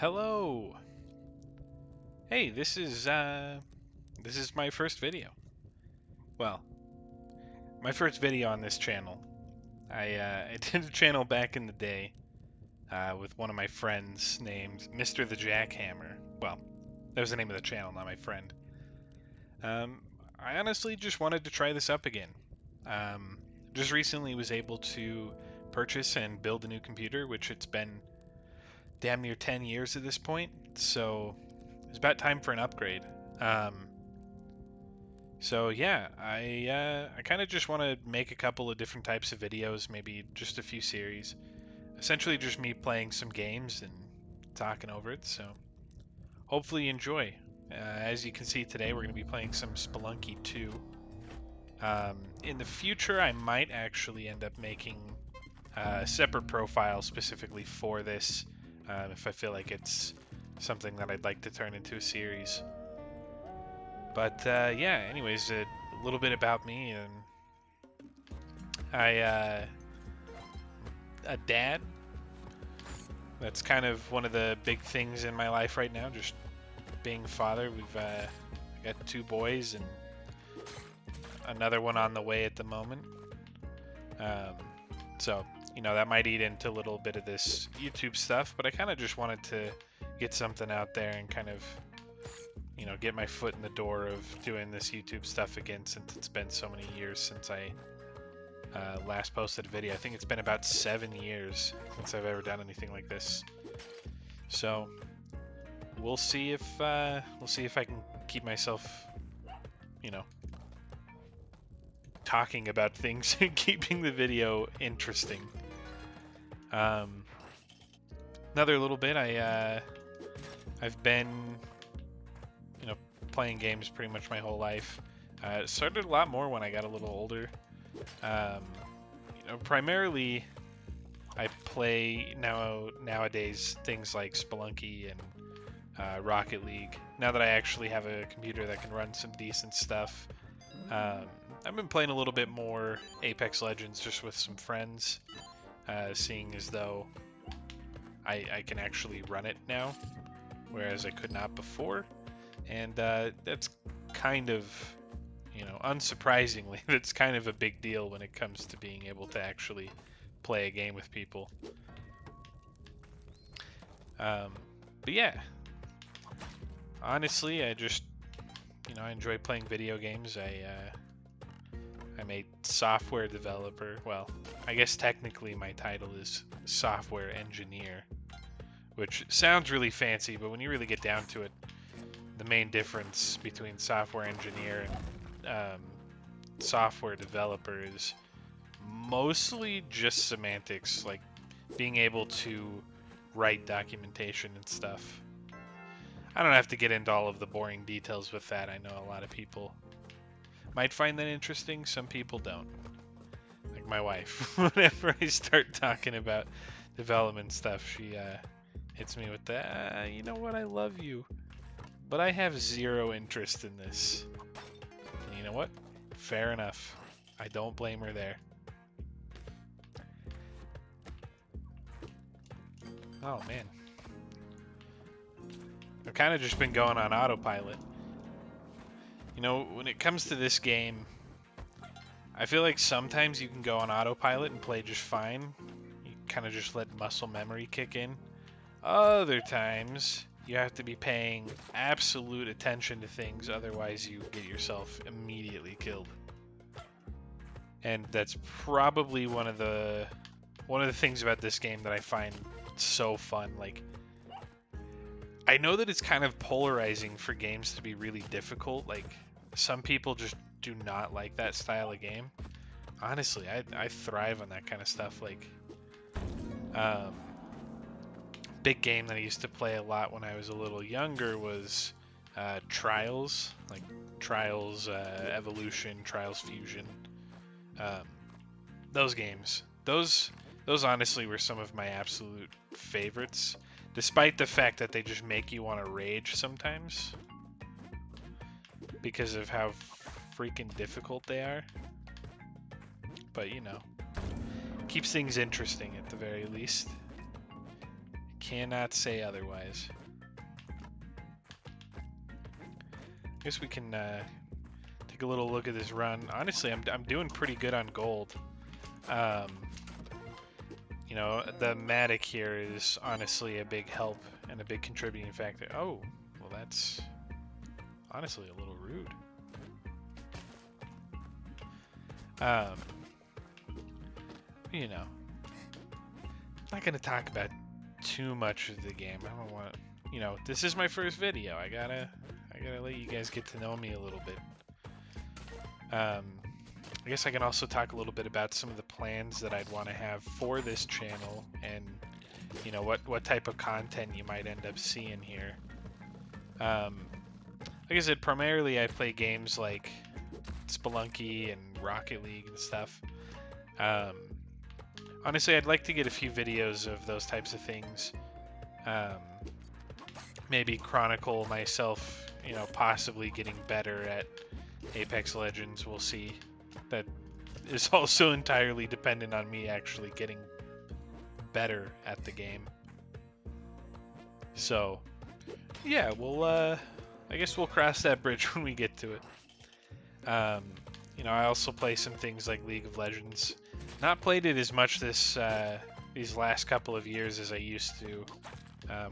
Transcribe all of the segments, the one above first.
Hello. Hey, this is my first video. Well, my first video on this channel. I did a channel back in the day with one of my friends named Mr. the Jackhammer. Well, that was the name of the channel, not my friend. I honestly just wanted to try this up again. Just recently was able to purchase and build a new computer, which it's been damn near 10 years at this point, so it's about time for an upgrade. So yeah, I kind of just want to make a couple of different types of videos, maybe just a few series. Essentially just me playing some games and talking over it, so hopefully you enjoy. As you can see today, we're going to be playing some Spelunky 2. In the future, I might actually end up making a separate profile specifically for this, if I feel like it's something that I'd like to turn into a series. But yeah, anyways, a little bit about me. And a dad. That's kind of one of the big things in my life right now, just being a father. We've got 2 boys and another one on the way at the moment. So, you know, that might eat into a little bit of this YouTube stuff, but I kind of just wanted to get something out there and kind of, you know, get my foot in the door of doing this YouTube stuff again, since it's been so many years since I last posted a video. I think it's been about 7 years since I've ever done anything like this. So we'll see if I can keep myself, you know, talking about things and keeping the video interesting. Another little bit, I've been, you know, playing games pretty much my whole life. It started a lot more when I got a little older. You know, primarily I play nowadays things like Spelunky and Rocket League. Now that I actually have a computer that can run some decent stuff, I've been playing a little bit more Apex Legends just with some friends, seeing as though I can actually run it now, whereas I could not before. And that's kind of, you know, unsurprisingly, that's kind of a big deal when it comes to being able to actually play a game with people. But yeah, honestly, I just, you know, I enjoy playing video games. I'm a software developer. Well, I guess technically my title is software engineer, which sounds really fancy, but when you really get down to it, the main difference between software engineer and software developer is mostly just semantics, like being able to write documentation and stuff. I don't have to get into all of the boring details with that. I know a lot of people might find that interesting. Some people don't. Like my wife. Whenever I start talking about development stuff, she hits me with the, you know what, I love you, but I have zero interest in this. And you know what? Fair enough. I don't blame her there. Oh man. I've kind of just been going on autopilot. You know, when it comes to this game, I feel like sometimes you can go on autopilot and play just fine. You kind of just let muscle memory kick in. Other times, you have to be paying absolute attention to things, otherwise you get yourself immediately killed. And that's probably one of the things about this game that I find so fun. Like, I know that it's kind of polarizing for games to be really difficult. Like, some people just do not like that style of game. Honestly, I thrive on that kind of stuff. Like, big game that I used to play a lot when I was a little younger was Trials. Like, Trials Evolution, Trials Fusion. Those games. Those honestly were some of my absolute favorites, despite the fact that they just make you want to rage sometimes because of how freaking difficult they are. But, you know, keeps things interesting at the very least. cannot say otherwise. I guess we can take a little look at this run. Honestly, I'm doing pretty good on gold. You know, the Matic here is honestly a big help and a big contributing factor. Oh, well, that's honestly a little rude. You know, I'm not gonna talk about too much of the game. I don't want, you know, this is my first video. I gotta let you guys get to know me a little bit. I guess I can also talk a little bit about some of the plans that I'd want to have for this channel, and you know what type of content you might end up seeing here. Like I said, primarily I play games like Spelunky and Rocket League and stuff. Honestly, I'd like to get a few videos of those types of things. Maybe chronicle myself, you know, possibly getting better at Apex Legends. We'll see. That is also entirely dependent on me actually getting better at the game. So, yeah, we'll I guess we'll cross that bridge when we get to it. You know, I also play some things like League of Legends. Not played it as much these last couple of years as I used to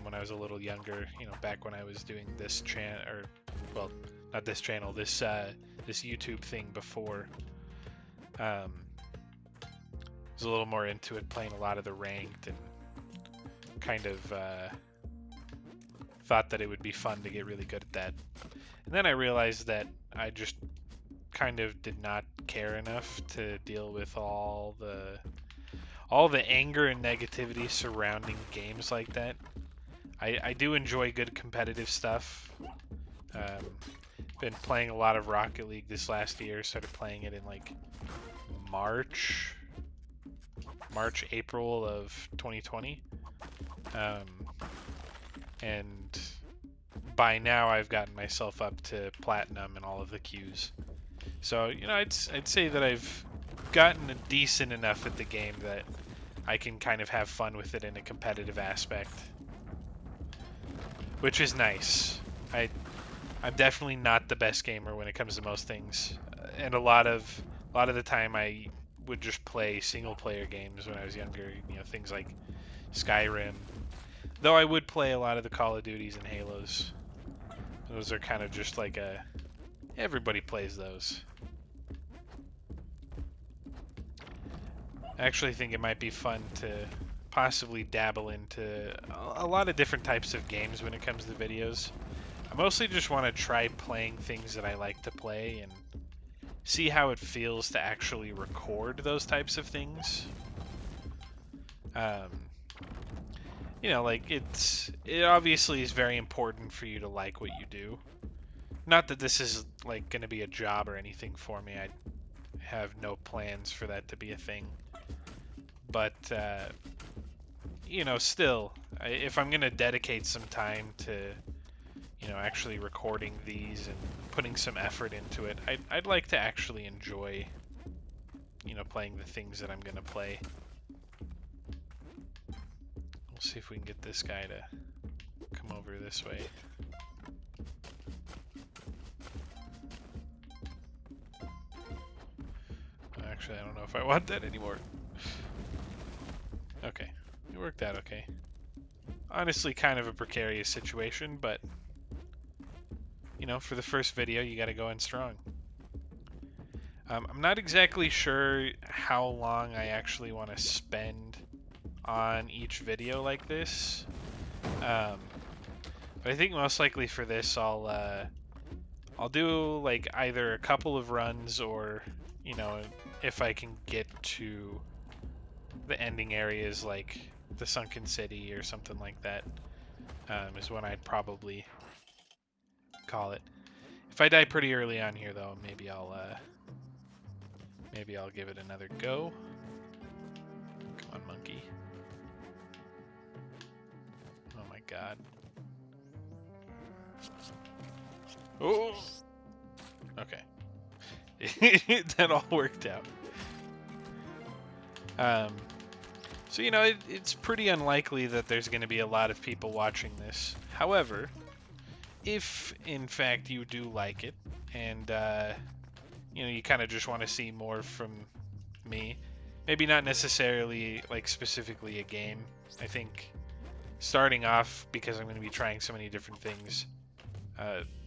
when I was a little younger. You know, back when I was doing this channel, or well, not this channel, this YouTube thing before. I was a little more into it, playing a lot of the ranked, and kind of thought that it would be fun to get really good at that. And then I realized that I just kind of did not care enough to deal with all the anger and negativity surrounding games like that. I do enjoy good competitive stuff. Been playing a lot of Rocket League this last year. Started playing it in like March, April of 2020. And by now I've gotten myself up to platinum in all of the queues. So, you know, I'd say that I've gotten decent enough at the game that I can kind of have fun with it in a competitive aspect, which is nice. I'm definitely not the best gamer when it comes to most things, and a lot of the time I would just play single player games when I was younger. You know, things like Skyrim. Though I would play a lot of the Call of Duties and Halos. Those are kind of just like everybody plays those. I actually think it might be fun to possibly dabble into a lot of different types of games when it comes to videos. I mostly just want to try playing things that I like to play and see how it feels to actually record those types of things. You know, like it obviously is very important for you to like what you do. Not that this is like going to be a job or anything for me. I have no plans for that to be a thing. But you know, still, if I'm going to dedicate some time to, you know, actually recording these and putting some effort into it, I'd like to actually enjoy, you know, playing the things that I'm going to play. We'll see if we can get this guy to come over this way. Actually, I don't know if I want that anymore. Okay, it worked out okay. Honestly, kind of a precarious situation, but you know, for the first video, you gotta go in strong. I'm not exactly sure how long I actually want to spend on each video like this, but I think most likely for this, I'll do like either a couple of runs, or you know, if I can get to the ending areas like the Sunken City or something like that, is when I'd probably call it. If I die pretty early on here, though, maybe I'll give it another go. Come on, monkey. Oh my god. Oh! Okay. That all worked out. So, you know, it's pretty unlikely that there's going to be a lot of people watching this. However, if in fact you do like it and, you know, you kind of just want to see more from me, maybe not necessarily like specifically a game. I think starting off, because I'm going to be trying so many different things,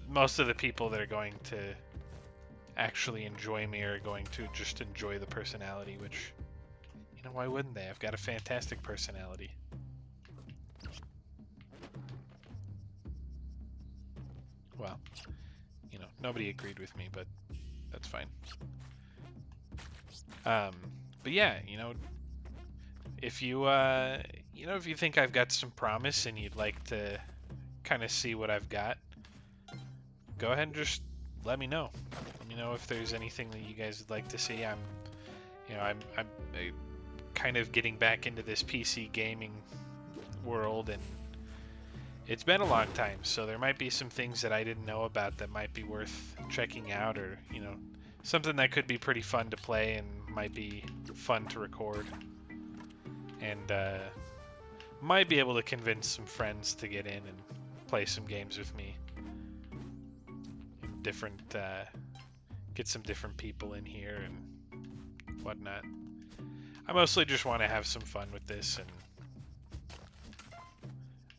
most of the people that are going to actually enjoy me are going to just enjoy the personality, which, you know, why wouldn't they? I've got a fantastic personality. Well, you know, nobody agreed with me, but that's fine. But yeah, you know, if you, you know, if you think I've got some promise and you'd like to kind of see what I've got, go ahead and just let me know. Let me know if there's anything that you guys would like to see. You know, I'm kind of getting back into this PC gaming world, and it's been a long time, so there might be some things that I didn't know about that might be worth checking out, or, you know, something that could be pretty fun to play and might be fun to record. And might be able to convince some friends to get in and play some games with me. Different, get some different people in here and whatnot. I mostly just want to have some fun with this, and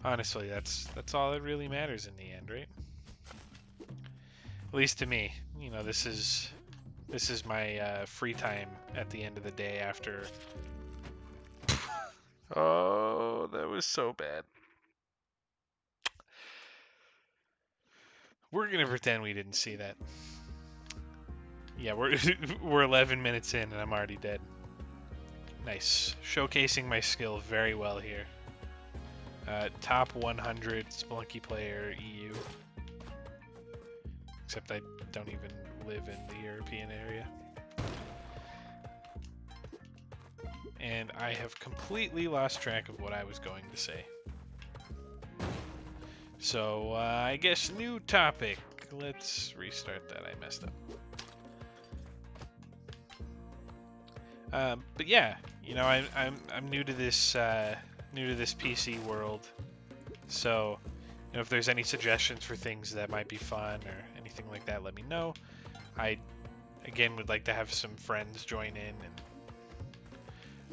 honestly, that's all that really matters in the end, right? At least to me. You know, this is my free time at the end of the day after. Oh, that was so bad. We're gonna pretend we didn't see that. Yeah, we're 11 minutes in and I'm already dead. Nice. Showcasing my skill very well here. Top 100 Spelunky player EU. Except I don't even live in the European area. And I have completely lost track of what I was going to say. So, I guess new topic. Let's restart that. I messed up. But yeah, you know, I'm new to this PC world. So, you know, if there's any suggestions for things that might be fun or anything like that, let me know. I again would like to have some friends join in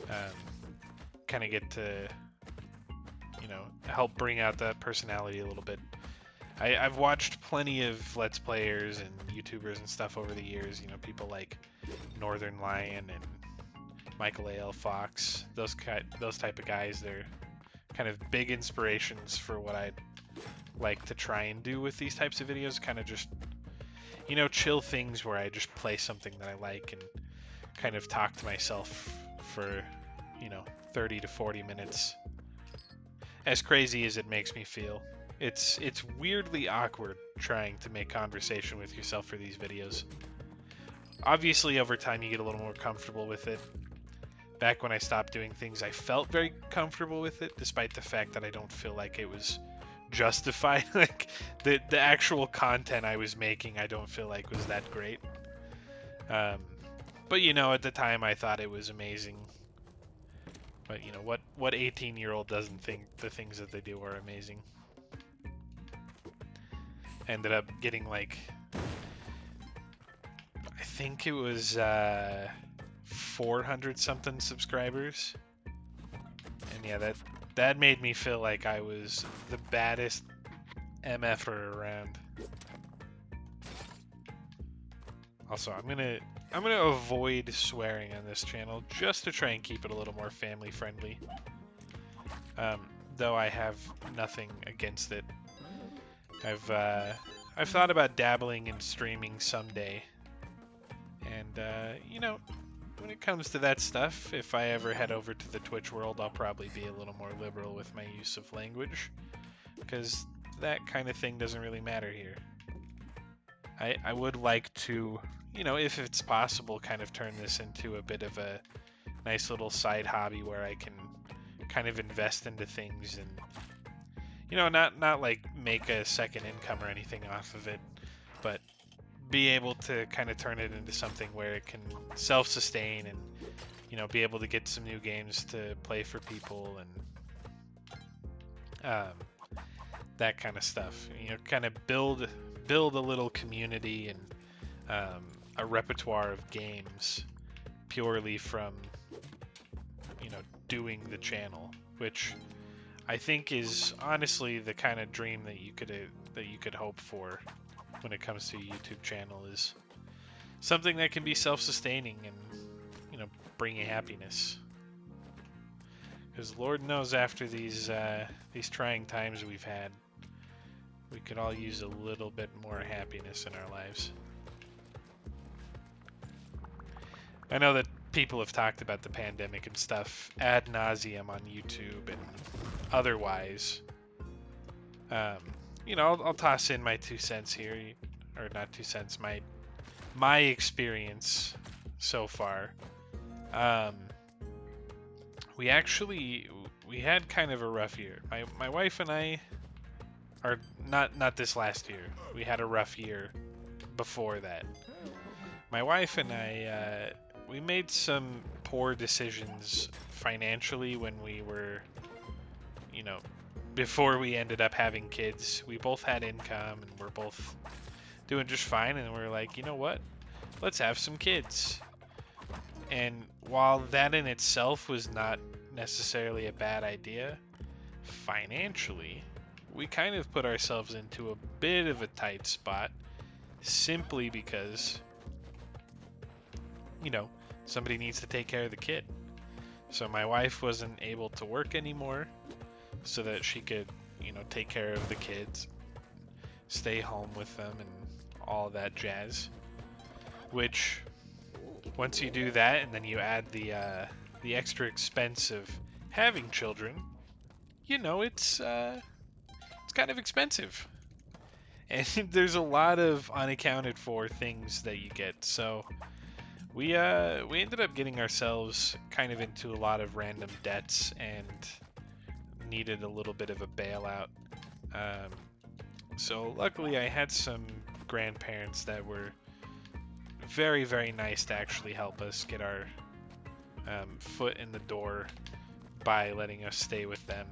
and kind of get to, you know, help bring out that personality a little bit. I've watched plenty of Let's Players and YouTubers and stuff over the years. You know, people like Northern Lion and Michael A.L. Fox. Those type of guys. They're kind of big inspirations for what I'd like to try and do with these types of videos. Kind of just, you know, chill things where I just play something that I like and kind of talk to myself for, you know, 30 to 40 minutes. As crazy as it makes me feel. It's weirdly awkward trying to make conversation with yourself for these videos. Obviously, over time, you get a little more comfortable with it. Back when I stopped doing things, I felt very comfortable with it, despite the fact that I don't feel like it was justified. Like, the actual content I was making, I don't feel like was that great. But, you know, at the time, I thought it was amazing. But, you know, what 18-year-old doesn't think the things that they do are amazing? Ended up getting, like, I think it was 400 something subscribers. And yeah, that made me feel like I was the baddest MFer around. Also, I'm gonna avoid swearing on this channel just to try and keep it a little more family friendly. Though I have nothing against it. I've thought about dabbling in streaming someday, and you know, when it comes to that stuff, if I ever head over to the Twitch world, I'll probably be a little more liberal with my use of language, because that kind of thing doesn't really matter here. I would like to, you know, if it's possible, kind of turn this into a bit of a nice little side hobby where I can kind of invest into things and, you know, not like make a second income or anything off of it, but be able to kind of turn it into something where it can self-sustain and, be able to get some new games to play for people and that kind of stuff. Kind of build a little community and a repertoire of games purely from doing the channel, which I think is honestly the kind of dream that you could hope for when it comes to a YouTube channel, is something that can be self-sustaining and bring you happiness. Because Lord knows, after these trying times we've had, we could all use a little bit more happiness in our lives. I know that people have talked about the pandemic and stuff ad nauseum on YouTube and otherwise. I'll toss in my 2 cents here, or not 2 cents, my experience so far. We had kind of a rough year. My wife and I, are not this last year. We had a rough year before that. My wife and I, we made some poor decisions financially when we were, before we ended up having kids. We both had income and we're both doing just fine, and we're like, you know what? Let's have some kids. And while that in itself was not necessarily a bad idea, financially, we kind of put ourselves into a bit of a tight spot simply because, somebody needs to take care of the kid. So my wife wasn't able to work anymore so that she could, take care of the kids, stay home with them, and all that jazz. Which, once you do that, and then you add the extra expense of having children, it's kind of expensive. And there's a lot of unaccounted for things that you get. So we ended up getting ourselves kind of into a lot of random debts and needed a little bit of a bailout. So luckily I had some grandparents that were very, very nice to actually help us get our foot in the door by letting us stay with them.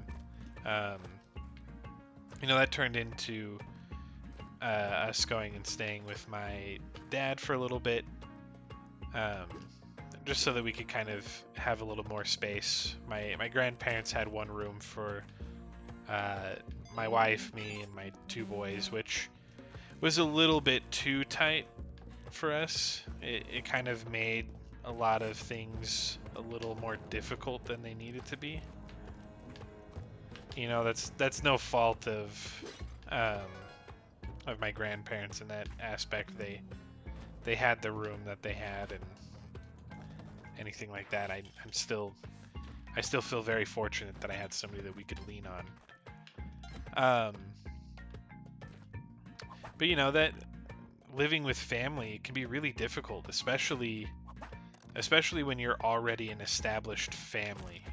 That turned into us going and staying with my dad for a little bit, just so that we could kind of have a little more space. My grandparents had one room for my wife, me, and my 2 boys, which was a little bit too tight for us. It kind of made a lot of things a little more difficult than they needed to be. That's no fault of my grandparents in that aspect. They had the room that they had, and anything like that, I still feel very fortunate that I had somebody that we could lean on. But that living with family, it can be really difficult, especially when you're already an established family.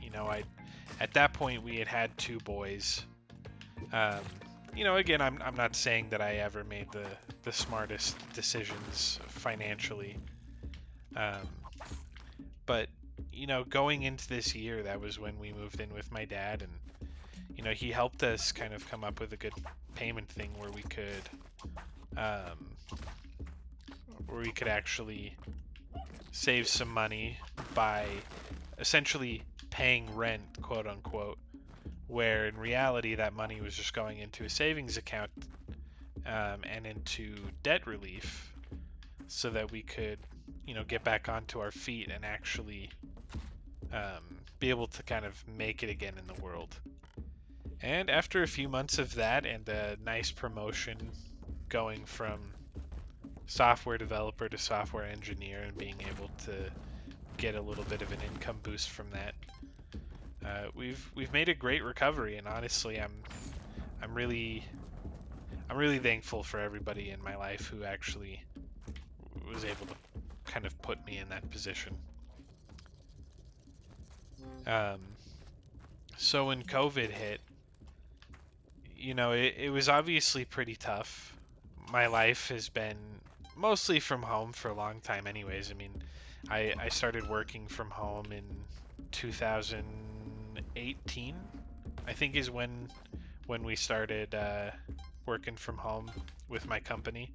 At that point we had 2 boys. Again, I'm not saying that I ever made the smartest decisions financially. But going into this year, that was when we moved in with my dad, and he helped us kind of come up with a good payment thing where we could actually save some money by essentially paying rent, quote unquote, where in reality that money was just going into a savings account and into debt relief, so that we could get back onto our feet and actually be able to kind of make it again in the world. And after a few months of that and a nice promotion, going from software developer to software engineer, and being able to get a little bit of an income boost from that, we've made a great recovery. And honestly, I'm really thankful for everybody in my life who actually was able to kind of put me in that position. So when COVID hit, it was obviously pretty tough. My life has been mostly from home for a long time anyways. I mean, I started working from home in 2018, I think is when we started working from home with my company.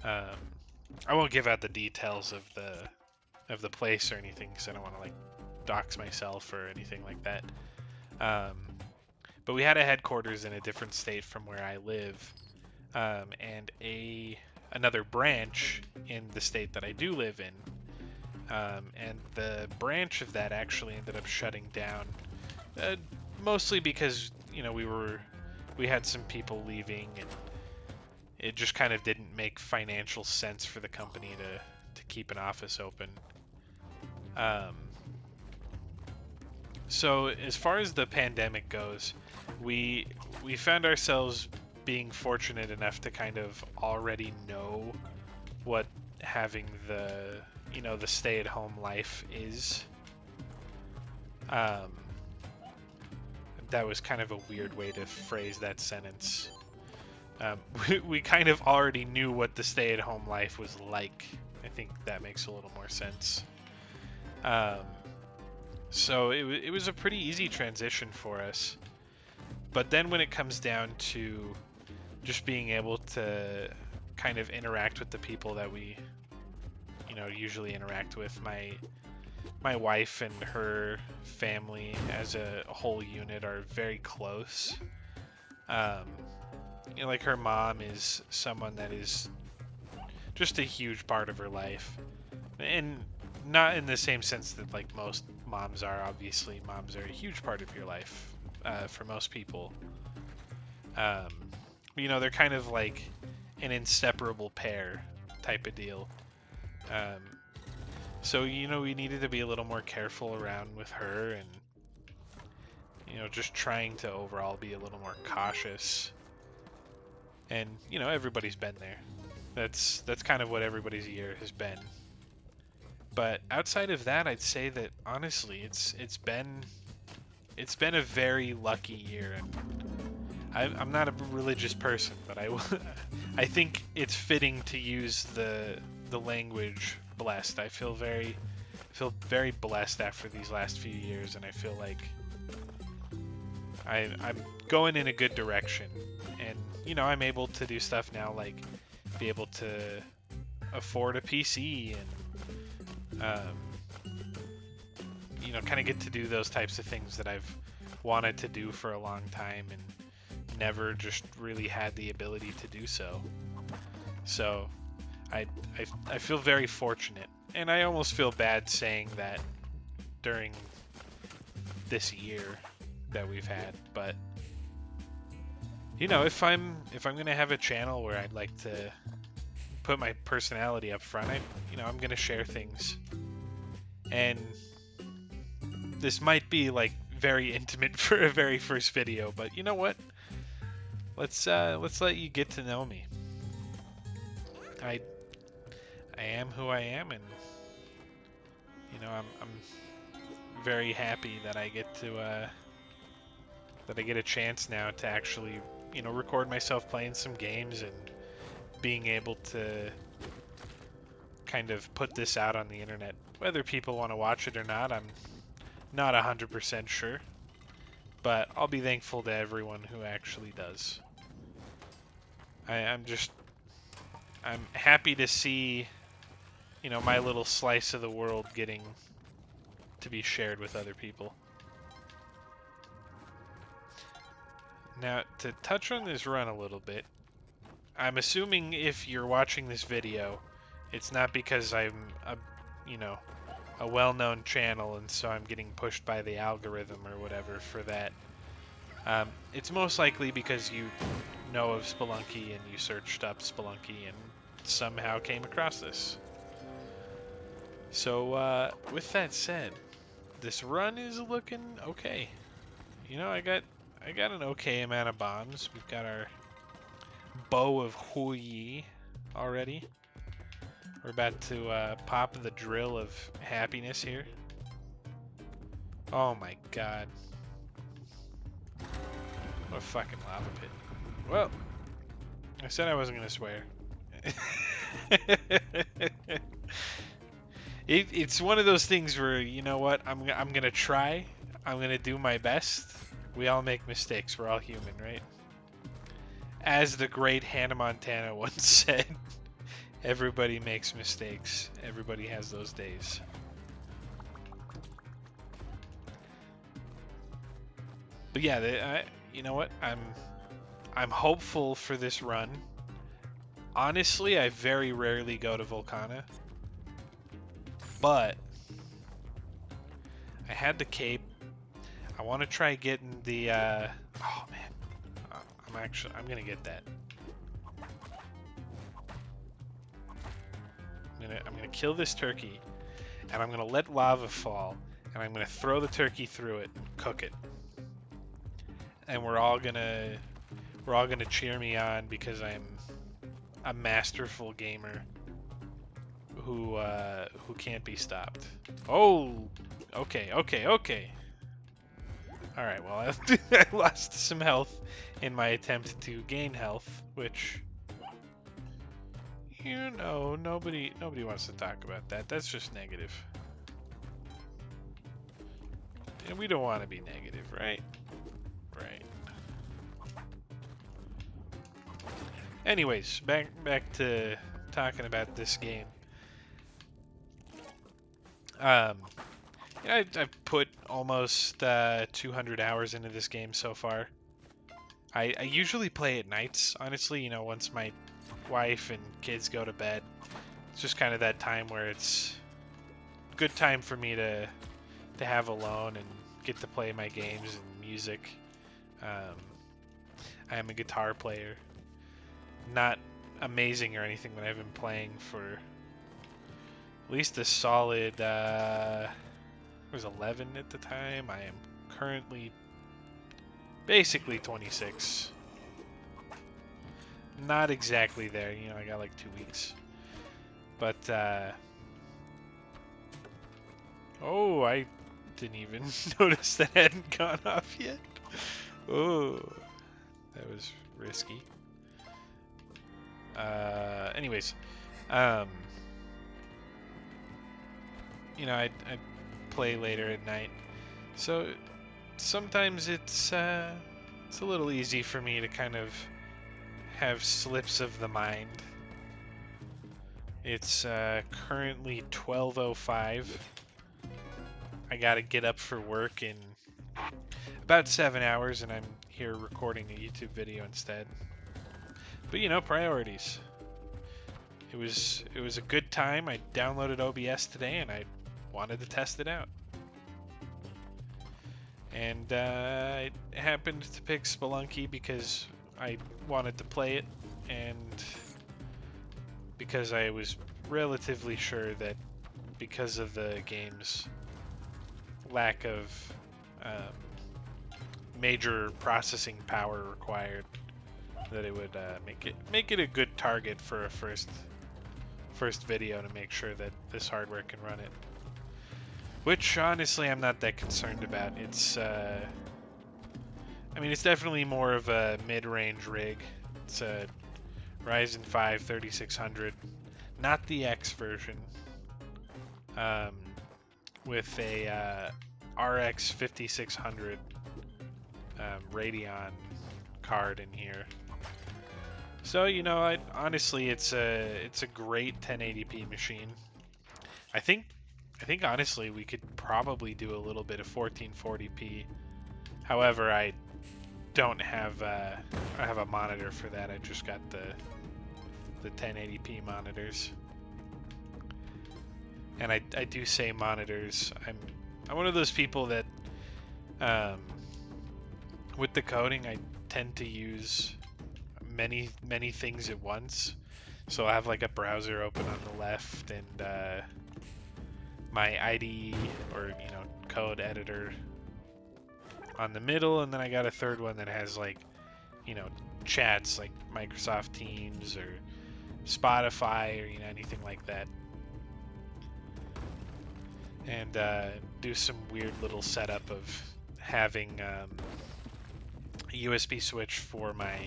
Um, I won't give out the details of the place or anything because I don't want to like dox myself or anything like that. Um, but we had a headquarters in a different state from where I live, and another branch in the state that I do live in. And the branch of that actually ended up shutting down, uh, mostly because we had some people leaving, and it just kind of didn't make financial sense for the company to keep an office open. Um, so as far as the pandemic goes, we found ourselves being fortunate enough to kind of already know what having the stay-at-home life is. Um, that was kind of a weird way to phrase that sentence. We kind of already knew what the stay-at-home life was like. I think that makes a little more sense. So it was a pretty easy transition for us. But then when it comes down to just being able to kind of interact with the people that we, usually interact with, my wife and her family as a whole unit are very close. Like her mom is someone that is just a huge part of her life, and not in the same sense that like most moms are. Obviously, moms are a huge part of your life for most people. They're kind of like an inseparable pair type of deal. So we needed to be a little more careful around with her, and just trying to overall be a little more cautious. And everybody's been there. That's kind of what everybody's year has been. But outside of that, I'd say that honestly, it's been a very lucky year. And I'm not a religious person, but I think it's fitting to use the language blessed. I feel very blessed after these last few years, and I feel like I'm going in a good direction. And I'm able to do stuff now, like be able to afford a PC and kind of get to do those types of things that I've wanted to do for a long time and never just really had the ability to do so. So I feel very fortunate, and I almost feel bad saying that during this year that we've had, but if I'm gonna have a channel where I'd like to put my personality up front, I'm gonna share things, and this might be like very intimate for a very first video, but you know what? Let's let you get to know me. I am who I am, and I'm very happy that I get to a chance now to actually record myself playing some games and being able to kind of put this out on the internet. Whether people want to watch it or not, I'm not 100% sure, but I'll be thankful to everyone who actually does. I'm happy to see my little slice of the world getting to be shared with other people. Now, to touch on this run a little bit, I'm assuming if you're watching this video, it's not because I'm a well-known channel and so I'm getting pushed by the algorithm or whatever for that. It's most likely because you know of Spelunky and you searched up Spelunky and somehow came across this. So with that said, this run is looking okay. I got an okay amount of bombs. We've got our bow of Hui already. We're about to pop the drill of happiness here. Oh my god. What a fucking lava pit. Well, I said I wasn't gonna swear. It's one of those things where, you know what, I'm gonna try. I'm gonna do my best. We all make mistakes. We're all human, right? As the great Hannah Montana once said, everybody makes mistakes. Everybody has those days. But yeah, you know what? I'm hopeful for this run. Honestly, I very rarely go to Volcana, but I had the cape. I want to try getting the. Oh man, I'm gonna get that. I'm gonna kill this turkey, and I'm gonna let lava fall, and I'm gonna throw the turkey through it and cook it. And we're all gonna cheer me on because I'm a masterful gamer who can't be stopped. Oh, okay. All right, well, I lost some health in my attempt to gain health, which, you know, nobody wants to talk about that. That's just negative. And we don't want to be negative, right? Right. Anyways, back to talking about this game. I've put almost 200 hours into this game so far. I usually play at nights, honestly, you know, once my wife and kids go to bed. It's just kind of that time where it's a good time for me to have alone and get to play my games and music. I am a guitar player. Not amazing or anything, but I've been playing for at least a solid I was 11 at the time. I am currently basically 26. Not exactly there, you know, I got like 2 weeks. But, oh, I didn't even notice that hadn't gone off yet. Oh, that was risky. Anyways, you know, I play later at night, so sometimes it's a little easy for me to kind of have slips of the mind. It's currently 12:05. I gotta get up for work in about 7 hours, and I'm here recording a YouTube video instead. But you know, priorities. It was a good time. I downloaded OBS today, and I wanted to test it out. And I happened to pick Spelunky because I wanted to play it, and because I was relatively sure that because of the game's lack of major processing power required, that it would make it a good target for a first video, to make sure that this hardware can run it. Which honestly I'm not that concerned about. It's I mean, it's definitely more of a mid-range rig. It's a Ryzen 5 3600, not the X version, with a RX 5600 Radeon card in here. So, you know, honestly, it's a great 1080p machine. I think honestly we could probably do a little bit of 1440p. However, I don't have I have a monitor for that. I just got the 1080p monitors. And I do say monitors. I'm one of those people that with the coding I tend to use many things at once. So I have like a browser open on the left, and my IDE, or you know, code editor on the middle, and then I got a third one that has, like, you know, chats like Microsoft Teams or Spotify, or you know, anything like that. And do some weird little setup of having a USB switch for my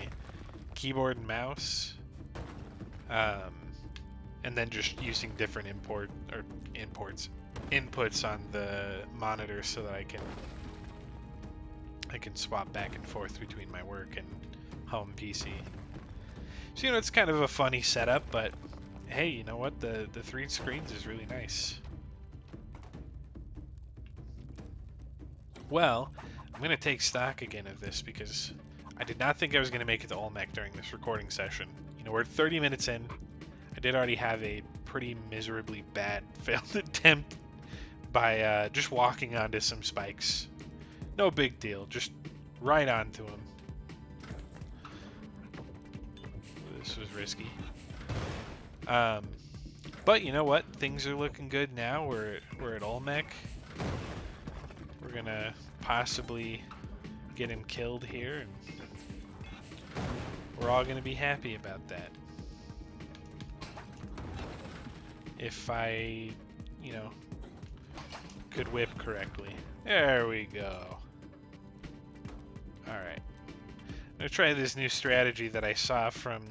keyboard and mouse, and then just using different inputs on the monitor so that I can swap back and forth between my work and home PC. So it's kind of a funny setup, but hey, you know what? The 3 screens is really nice. Well, I'm gonna take stock again of this because I did not think I was gonna make it to Olmec during this recording session. We're 30 minutes in. I did already have a pretty miserably bad failed attempt by just walking onto some spikes. No big deal, just right onto them. This was risky. But you know what? Things are looking good now. We're at Olmec. We're gonna possibly get him killed here, and we're all gonna be happy about that. If I, could whip correctly. There we go. Alright. I'm gonna try this new strategy that I saw from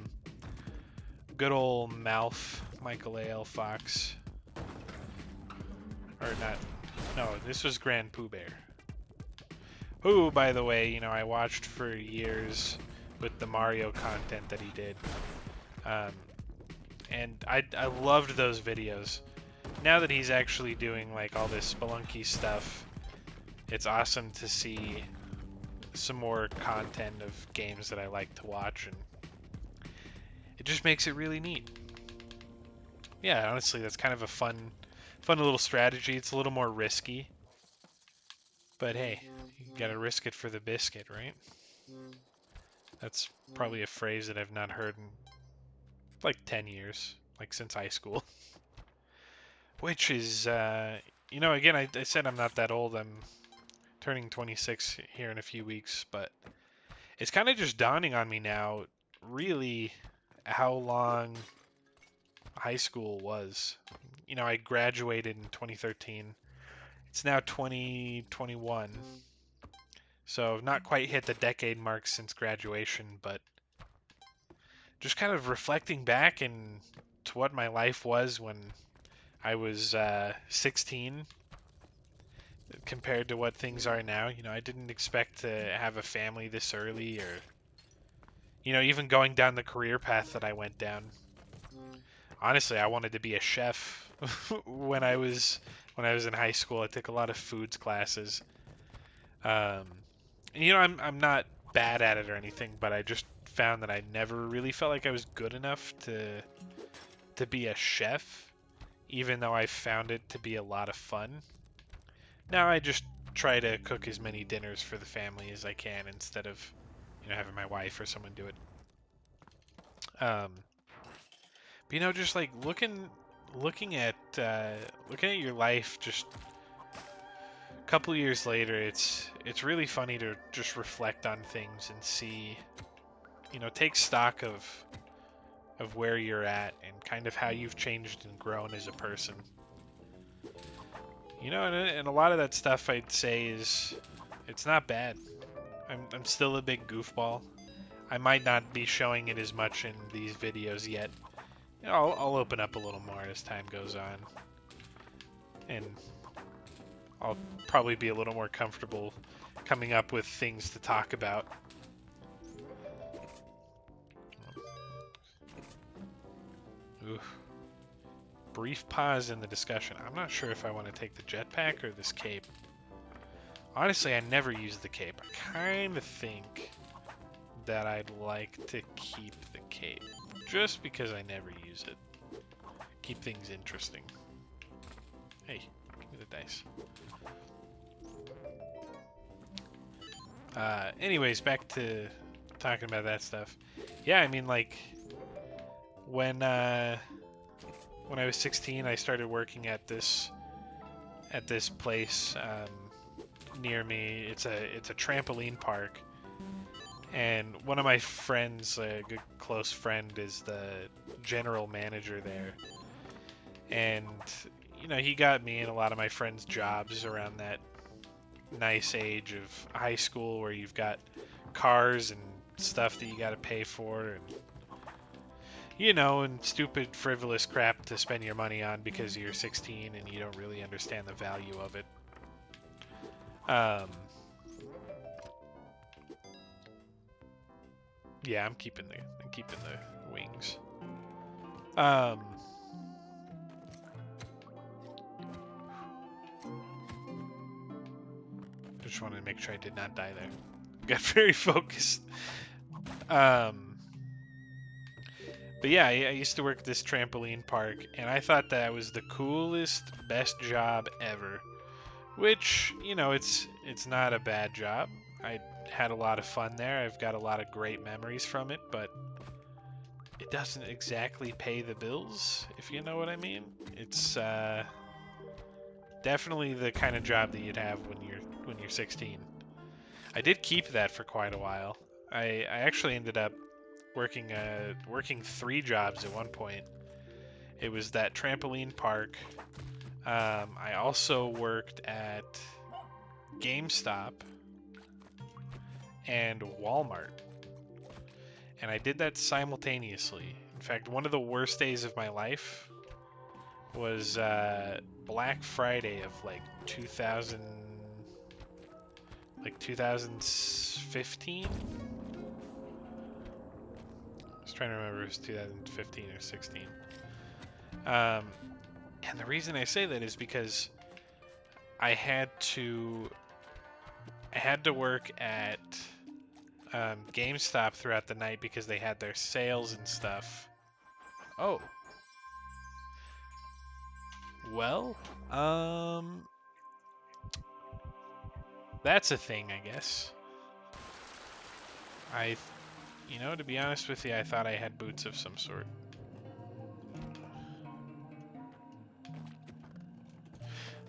good old Malf, Michael A.L. Fox. Or not. No, this was Grand Pooh Bear. Who, by the way, I watched for years with the Mario content that he did. And I loved those videos. Now that he's actually doing like all this Spelunky stuff, it's awesome to see some more content of games that I like to watch, and it just makes it really neat. Yeah, honestly, that's kind of a fun little strategy. It's a little more risky, but hey, you gotta risk it for the biscuit, right? That's probably a phrase that I've not heard in like 10 years, like since high school. Which is, again, I said I'm not that old. I'm turning 26 here in a few weeks, but it's kind of just dawning on me now, really, how long high school was. I graduated in 2013. It's now 2021. So I've not quite hit the decade mark since graduation, but just kind of reflecting back and to what my life was when I was 16 compared to what things are now. I didn't expect to have a family this early, or even going down the career path that I went down. Honestly, I wanted to be a chef when I was in high school. I took a lot of foods classes. And, I'm not bad at it or anything, but I just found that I never really felt like I was good enough to be a chef, even though I found it to be a lot of fun. Now I just try to cook as many dinners for the family as I can instead of, having my wife or someone do it. But just like looking at your life just a couple years later, it's really funny to just reflect on things and see, take stock of where you're at and kind of how you've changed and grown as a person. And a lot of that stuff I'd say it's not bad. I'm still a big goofball. I might not be showing it as much in these videos yet. I'll open up a little more as time goes on. And I'll probably be a little more comfortable coming up with things to talk about. Ooh. Brief pause in the discussion. I'm not sure if I want to take the jetpack or this cape. Honestly, I never use the cape. I kind of think that I'd like to keep the cape, just because I never use it. Keep things interesting. Hey, give me the dice. Anyways, back to talking about that stuff. Yeah, I mean, like, when I was 16, I started working at this place near me. It's a trampoline park, and one of my friends, a good close friend, is the general manager there. And he got me and a lot of my friends jobs around that nice age of high school where you've got cars and stuff that you got to pay for, and you know, and stupid, frivolous crap to spend your money on because you're 16 and you don't really understand the value of it. Yeah, I'm keeping the wings. Just wanted to make sure I did not die there. Got very focused. But yeah, I used to work at this trampoline park, and I thought that was the coolest, best job ever. Which, you know, it's not a bad job. I had a lot of fun there. I've got a lot of great memories from it, but it doesn't exactly pay the bills, if you know what I mean. It's definitely the kind of job that you'd have when you're 16. I did keep that for quite a while. I actually ended up working 3 jobs at one point. It was that trampoline park. I also worked at GameStop and Walmart. And I did that simultaneously. In fact, one of the worst days of my life was Black Friday of like 2015. I was trying to remember if it was 2015 or 16. And the reason I say that is because I had to work at GameStop throughout the night because they had their sales and stuff. Oh. Well, that's a thing, I guess. You know, to be honest with you, I thought I had boots of some sort.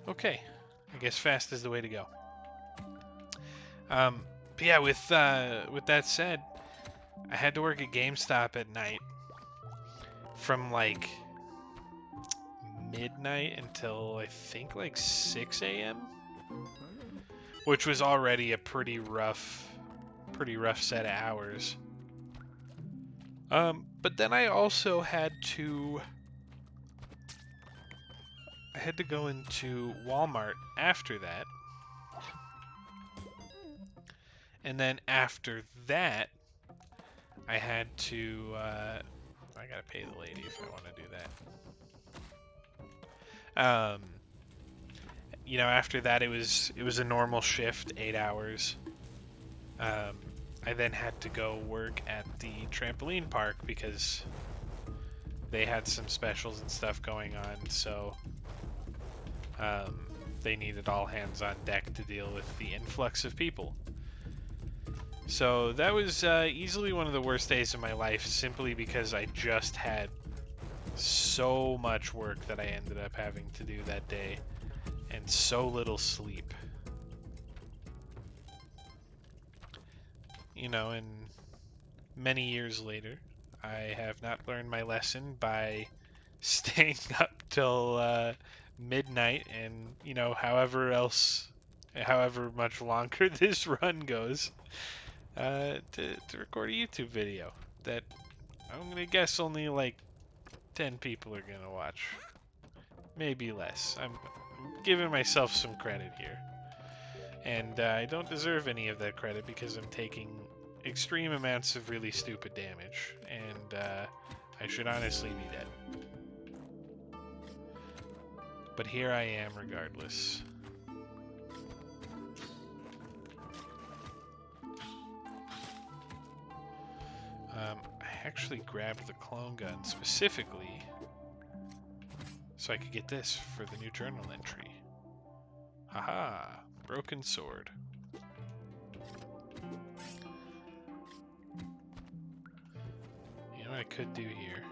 Okay, I guess fast is the way to go. But yeah, with that said, I had to work at GameStop at night from like midnight until I think like 6 a.m., which was already a pretty rough set of hours. But then I also had to go into Walmart after that. And then after that, I had to, I gotta pay the lady if I want to do that. You know, after that, it was a normal shift, 8 hours. I then had to go work at the trampoline park because they had some specials and stuff going on, so they needed all hands on deck to deal with the influx of people. So that was easily one of the worst days of my life, simply because I just had so much work that I ended up having to do that day, and so little sleep. You know, and many years later, I have not learned my lesson by staying up till midnight and, you know, however much longer this run goes, to record a YouTube video that I'm gonna guess only like 10 people are gonna watch. Maybe less. I'm giving myself some credit here. And I don't deserve any of that credit because I'm taking extreme amounts of really stupid damage. And I should honestly be dead. But here I am regardless. I actually grabbed the clone gun specifically so I could get this for the new journal entry. Haha, broken sword. You know what I could do here?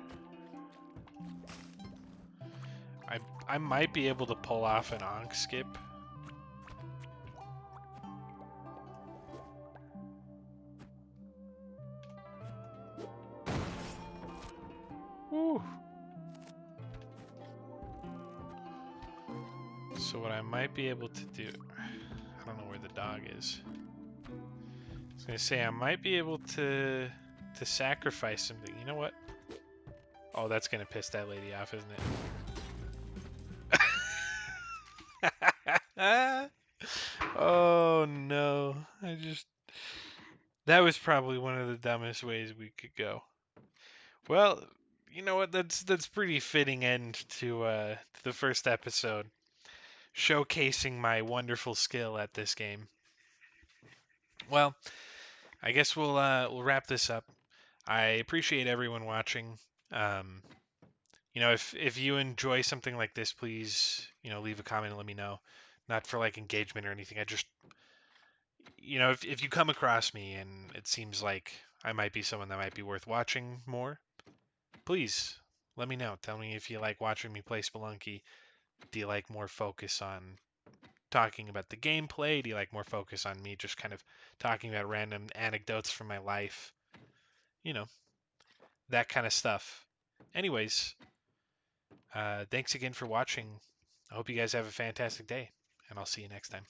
I might be able to pull off an Ankh skip. Woo. So what I might be able to do, I don't know where the dog is. I was gonna say I might be able to sacrifice something. You know what? Oh, that's gonna piss that lady off, isn't it? Oh no. That was probably one of the dumbest ways we could go. Well, you know what? That's pretty fitting end to the first episode, showcasing my wonderful skill at this game. Well, I guess we'll wrap this up. I appreciate everyone watching. Um, if you enjoy something like this, please, leave a comment and let me know. Not for like engagement or anything. I just, if you come across me and it seems like I might be someone that might be worth watching more, please let me know. Tell me if you like watching me play Spelunky. Do you like more focus on talking about the gameplay? Do you like more focus on me just kind of talking about random anecdotes from my life? You know, that kind of stuff. Anyways, thanks again for watching. I hope you guys have a fantastic day, and I'll see you next time.